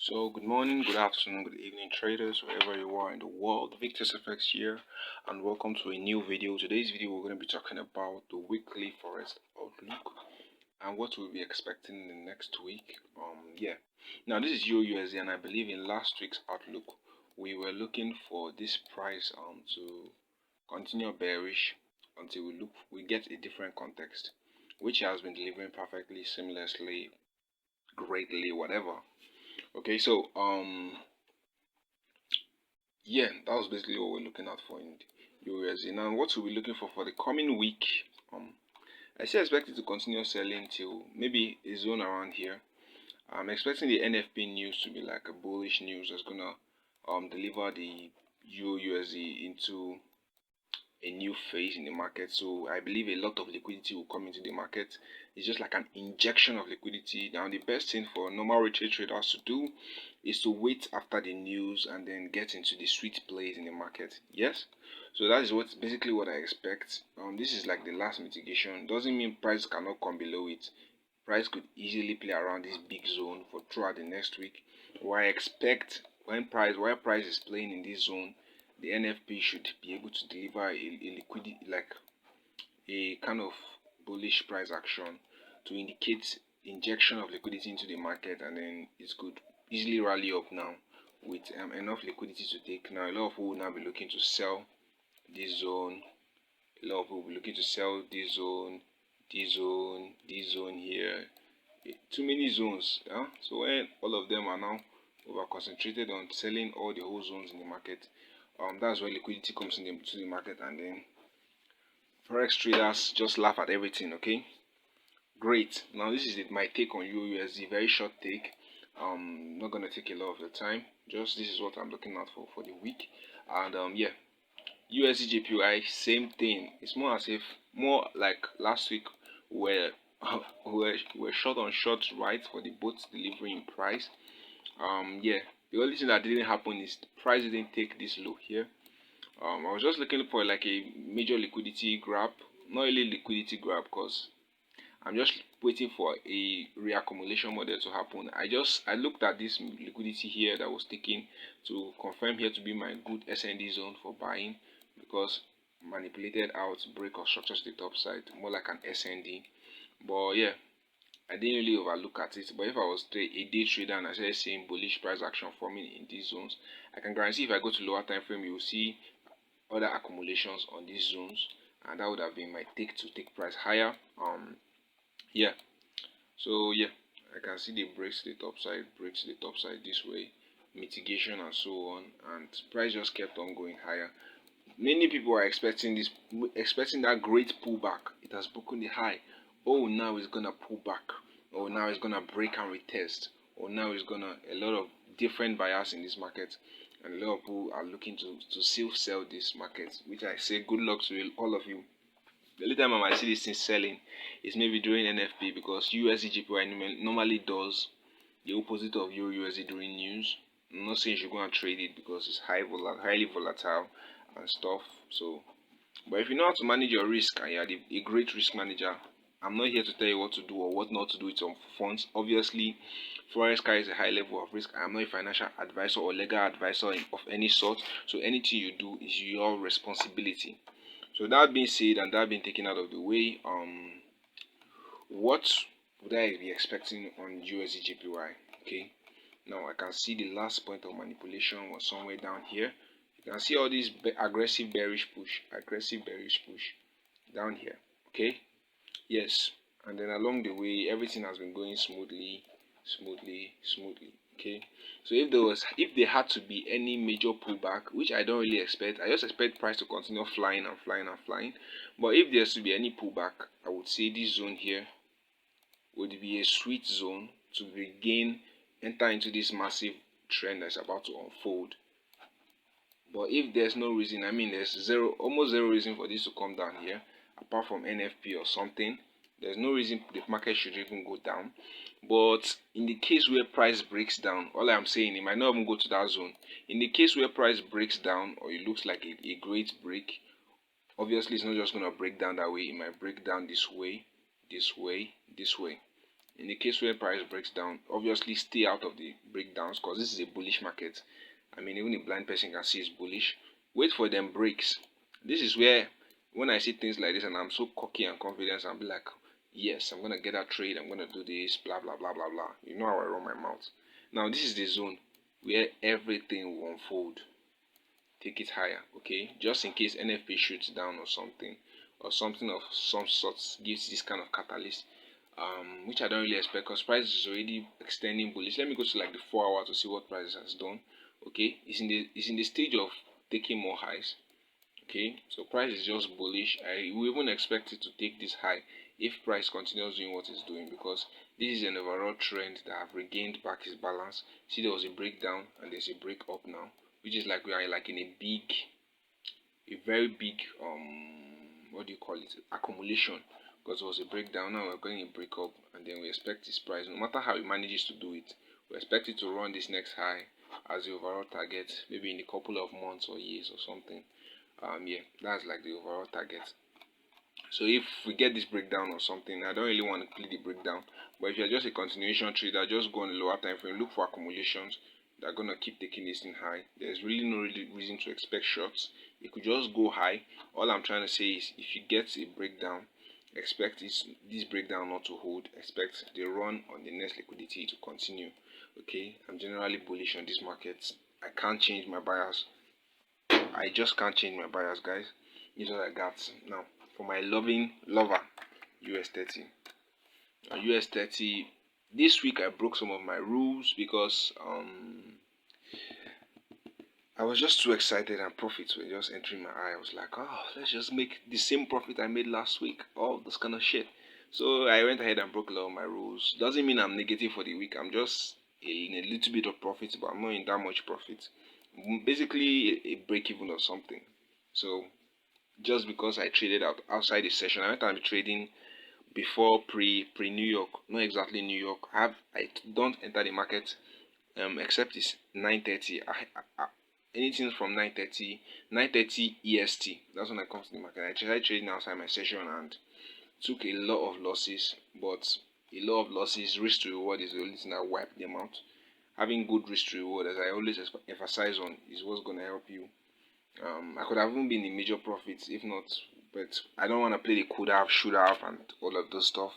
So good morning, good afternoon, good evening traders, wherever you are in the world. mentfx here and welcome to a new video. Today's video we're going to be talking about the weekly Forex outlook and what we'll be expecting in the next week. Now this is EURUSD, and I believe in last week's outlook we were looking for this price to continue bearish until we get a different context, which has been delivering perfectly, seamlessly, greatly, whatever. Okay, so that was basically what we're looking at for in USD. Now, what we'll be looking for the coming week, I still expect it to continue selling till maybe a zone around here. I'm expecting the NFP news to be like a bullish news that's gonna deliver the USD into a new phase in the market. So I believe a lot of liquidity will come into the market. It's just like an injection of liquidity. Now the best thing for normal retail traders to do is to wait after the news and then get into the sweet plays in the market. Yes, so that is basically what I expect. This is like the last mitigation. Doesn't mean price cannot come below it. Price could easily play around this big zone for throughout the next week. What I expect while price is playing in this zone, the NFP should be able to deliver a liquidity, like a kind of bullish price action to indicate injection of liquidity into the market, and then it could easily rally up now with enough liquidity to take. Now a lot of people will now be looking to sell this zone. A lot of people will be looking to sell this zone, this zone here. Too many zones. So when all of them are now over concentrated on selling all the whole zones in the market, that's where liquidity comes into the market, and then Forex traders just laugh at everything. Okay, great. Now this is my take on EURUSD. Very short take. Not gonna take a lot of your time. Just this is what I'm looking at for the week, and USDJPY, same thing. It's more like last week where we're short on short right for the both delivery in price. The only thing that didn't happen is the price didn't take this low here. I was just looking for like a major liquidity grab, not really liquidity grab, because I'm just waiting for a reaccumulation model to happen. I looked at this liquidity here that was taken to confirm here to be my good SND zone for buying, because manipulated out break or structure to the top side, more like an SND. But yeah, I didn't really overlook at it. But if I was a day trader and I started seeing bullish price action forming in these zones, I can guarantee if I go to lower time frame, you will see other accumulations on these zones, and that would have been my take to take price higher. So I can see the breaks to the top side this way, mitigation and so on, and price just kept on going higher. Many people are expecting that great pullback. It has broken the high. Oh, now it's gonna pull back. Oh, now it's gonna break and retest. Or now it's gonna a lot of different buyers in this market, and a lot of people are looking to still sell this market. Which I say good luck to all of you. The only time I might see this thing selling is maybe during NFP, because USDJPY normally does the opposite of EURUSD during news. I'm not saying you should go and trade it because it's highly volatile and stuff. So, but if you know how to manage your risk and you're a great risk manager, I'm not here to tell you what to do or what not to do with some funds. Obviously, Forex carries a high level of risk. I'm not a financial advisor or legal advisor of any sort. So anything you do is your responsibility. So that being said and that being taken out of the way, what would I be expecting on USDJPY? Okay, now I can see the last point of manipulation was somewhere down here. You can see all these aggressive bearish push down here. Okay, yes, and then along the way everything has been going smoothly. Okay, so if there had to be any major pullback, which I don't really expect, I just expect price to continue flying and flying and flying. But if there's to be any pullback, I would say this zone here would be a sweet zone to enter into this massive trend that's about to unfold. But if there's no reason, I mean there's almost zero reason for this to come down here, apart from NFP or something. There's no reason the market should even go down. But in the case where price breaks down, all I'm saying, it might not even go to that zone. In the case where price breaks down, or it looks like a great break, obviously it's not just going to break down that way. It might break down this way, this way, this way. in the case where price breaks down, obviously stay out of the breakdowns because this is a bullish market. I mean, even a blind person can see it's bullish. Wait for them breaks. This is where, when I see things like this and I'm so cocky and confident, I'm like, yes, I'm gonna get that trade, I'm gonna do this, blah blah blah blah blah. You know how I run my mouth. Now this is the zone where everything will unfold. Take it higher, okay? Just in case NFP shoots down or something of some sort gives this kind of catalyst, which I don't really expect because price is already extending bullish. Let me go to like the 4 hour to see what price has done. Okay, it's in the stage of taking more highs. Okay, so price is just bullish. I will even expect it to take this high if price continues doing what it's doing, because this is an overall trend that have regained back its balance. See, there was a breakdown and there's a break up now, which is like we are like in a very big what do you call it, accumulation, because it was a breakdown. Now we're going a break up, and then we expect this price, no matter how it manages to do it, we expect it to run this next high as the overall target, maybe in a couple of months or years or something. Yeah, that's like the overall target. So if we get this breakdown or something, I don't really want to play the breakdown, but if you're just a continuation trader, just go on a lower time frame, look for accumulations that are gonna keep taking this thing high. There's really no reason to expect shorts. It could just go high. All I'm trying to say is, if you get a breakdown, expect this breakdown not to hold. Expect the run on the next liquidity to continue. Okay, I'm generally bullish on this market. I can't change my bias. I just can't change my bias, guys. This is what I got. Now for my lover US30. US30, this week I broke some of my rules because I was just too excited and profits were just entering my eye. I was like, oh, let's just make the same profit I made last week. All this kind of shit. So I went ahead and broke a lot of my rules. Doesn't mean I'm negative for the week. I'm just in a little bit of profit, but I'm not in that much profit. Basically a break even or something. So just because I traded outside the session, I went and trading before pre New York. Not exactly New York. I don't enter the market except it's 9:30. Anything from 9:30 EST. That's when I come to the market. I tried trading outside my session and took a lot of losses, but a lot of losses. Risk to reward is the only thing that wiped them out. Having good risk to reward, as I always emphasize on, is what's gonna help you. I could have even been in major profits if not, but I don't want to play the could have, should have, and all of those stuff.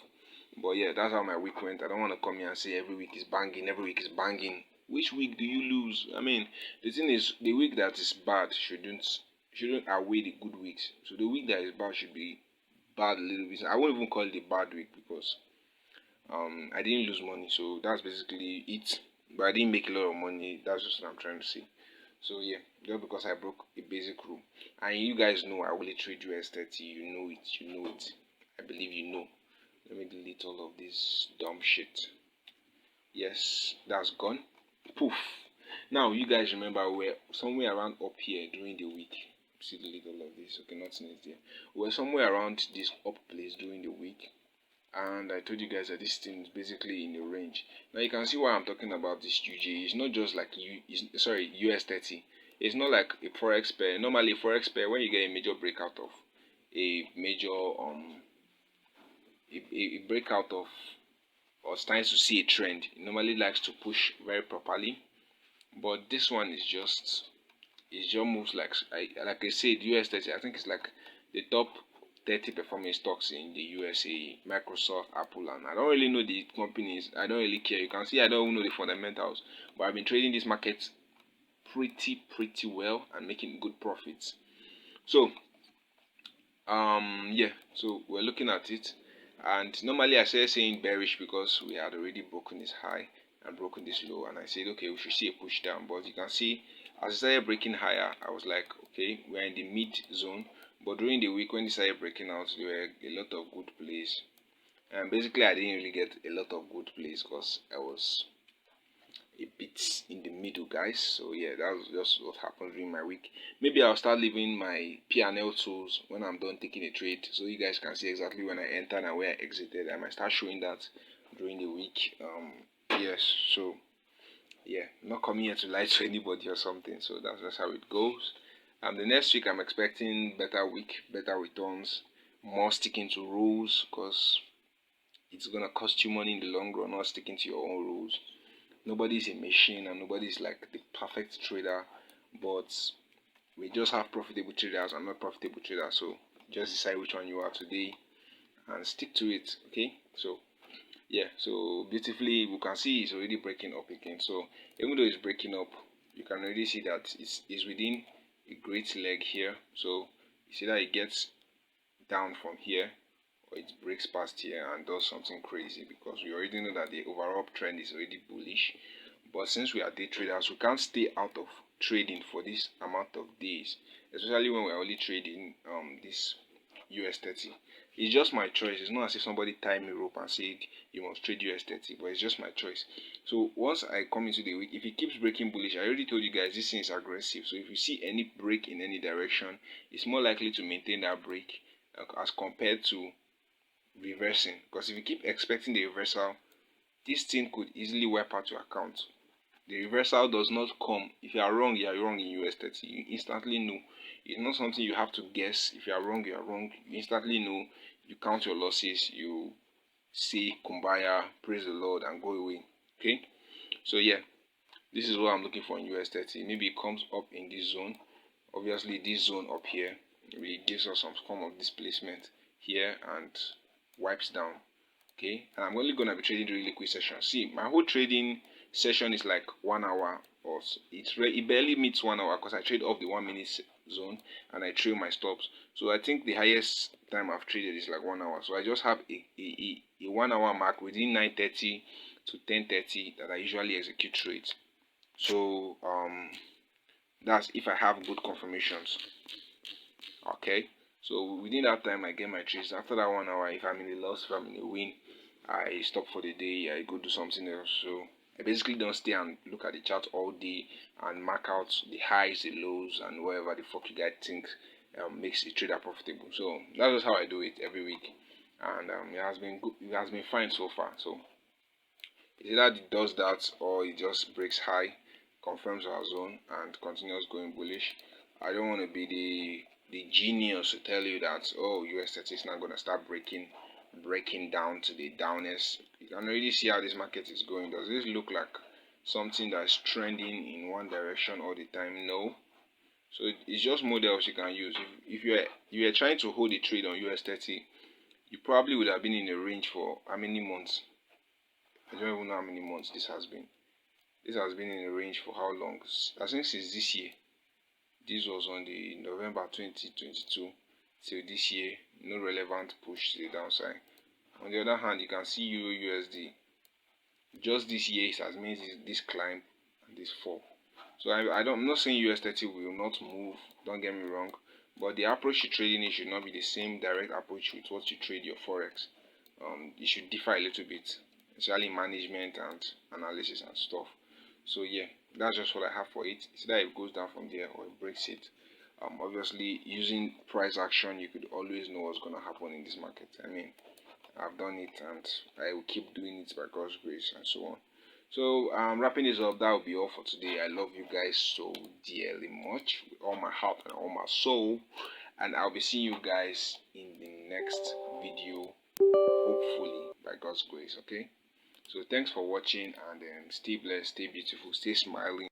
But yeah, that's how my week went. I don't want to come here and say every week is banging, every week is banging. Which week do you lose? I mean, the thing is, the week that is bad shouldn't outweigh the good weeks. So the week that is bad should be bad a little bit. I won't even call it a bad week because I didn't lose money, so that's basically it. But I didn't make a lot of money. That's just what I'm trying to say. So yeah, just because I broke a basic rule, and you guys know I only trade US30. You know it. You know it. I believe you know. Let me delete all of this dumb shit. Yes, that's gone. Poof. Now you guys remember we're somewhere around up here during the week. See, delete all of this. Okay, nothing is there. We're somewhere around this up place during the week, and I told you guys that this thing is basically in the range. Now you can see why I'm talking about this UJ. It's not just like US30. It's not like a Forex pair. Normally, Forex pair, when you get a major breakout of a major a breakout of, or starting to see a trend, it normally likes to push very properly. But this one is just, it just moves like I said, US30. I think it's like the top 30 performing stocks in the USA, Microsoft, Apple, and I don't really know the companies. I don't really care. You can see I don't even know the fundamentals, but I've been trading this market pretty well and making good profits. So yeah, so we're looking at it, and normally I started saying bearish because we had already broken this high and broken this low, and I said okay, we should see a push down. But you can see as it started breaking higher, I was like okay, we're in the mid zone. But during the week when it started breaking out, there were a lot of good plays, and basically I didn't really get a lot of good plays because I was a bit in the middle, guys. So yeah, that was just what happened during my week. Maybe I'll start leaving my P&L tools when I'm done taking a trade, so you guys can see exactly when I entered and where I exited. I might start showing that during the week. Yes, so yeah, not coming here to lie to anybody or something. So that's how it goes. The next week I'm expecting better week, better returns, more sticking to rules, because it's gonna cost you money in the long run, not sticking to your own rules. Nobody's a machine and nobody's like the perfect trader, but we just have profitable traders and not profitable traders. So just decide which one you are today and stick to it. Okay, so yeah, so beautifully we can see it's already breaking up again. So even though it's breaking up, you can already see that it's within a great leg here. So you see that it gets down from here, or it breaks past here and does something crazy, because we already know that the overall trend is already bullish. But since we are day traders, we can't stay out of trading for this amount of days, especially when we're only trading this US30. It's just my choice. It's not as if somebody tied me rope and said you must trade US30, but it's just my choice. So once I come into the week, if it keeps breaking bullish, I already told you guys this thing is aggressive. So if you see any break in any direction, it's more likely to maintain that break as compared to reversing. Because if you keep expecting the reversal, this thing could easily wipe out your account. The reversal does not come. If you are wrong in US30. You instantly know. It's not something you have to guess. If you are wrong, you are wrong. You instantly know. You count your losses. You say kumbaya, praise the Lord, and go away. Okay. So yeah, this is what I'm looking for in US30. Maybe it comes up in this zone. Obviously, this zone up here, it gives us some form of displacement here and wipes down. Okay, and I'm only gonna be trading during liquid session. See, my whole trading session is like 1 hour, or it barely meets 1 hour, because I trade off the 1 minute zone and I trail my stops. So I think the highest time I've traded is like 1 hour. So I just have a 1 hour mark within 9:30 to 10:30 that I usually execute trades. So that's if I have good confirmations. Okay, so within that time I get my trades. After that 1 hour, if I'm in a loss, if I'm in a win, I stop for the day, I go do something else. So I basically don't stay and look at the chart all day and mark out the highs, the lows, and whatever the fuck you guys think makes a trader profitable. So that's just how I do it every week, and it has been good. It has been fine so far. So it's either it does that or it just breaks high, confirms our zone, and continues going bullish. I don't want to be the genius to tell you that, oh, US30 is not going to start breaking down to the downest. You can already see how this market is going. Does this look like something that's trending in one direction all the time? No. So it's just models you can use. If you are trying to hold a trade on US30, you probably would have been in a range for how many months? I don't even know how many months this has been. This has been in a range for how long? I think since this year. This was on the November 2022 till this year. No relevant push to the downside. On the other hand, you can see EURUSD. Just this year it has made this climb and this fall. So I'm not saying US30 will not move. Don't get me wrong. But the approach to trading it should not be the same direct approach with what you trade your forex. It should differ a little bit, especially management and analysis and stuff. So yeah, that's just what I have for it. It's either it goes down from there or it breaks it. Obviously, using price action, you could always know what's going to happen in this market. I mean, I've done it and I will keep doing it by God's grace and so on. So wrapping this up, that will be all for today. I love you guys so dearly much with all my heart and all my soul, and I'll be seeing you guys in the next video, hopefully by God's grace. Okay, so thanks for watching, and stay blessed, stay beautiful, stay smiling.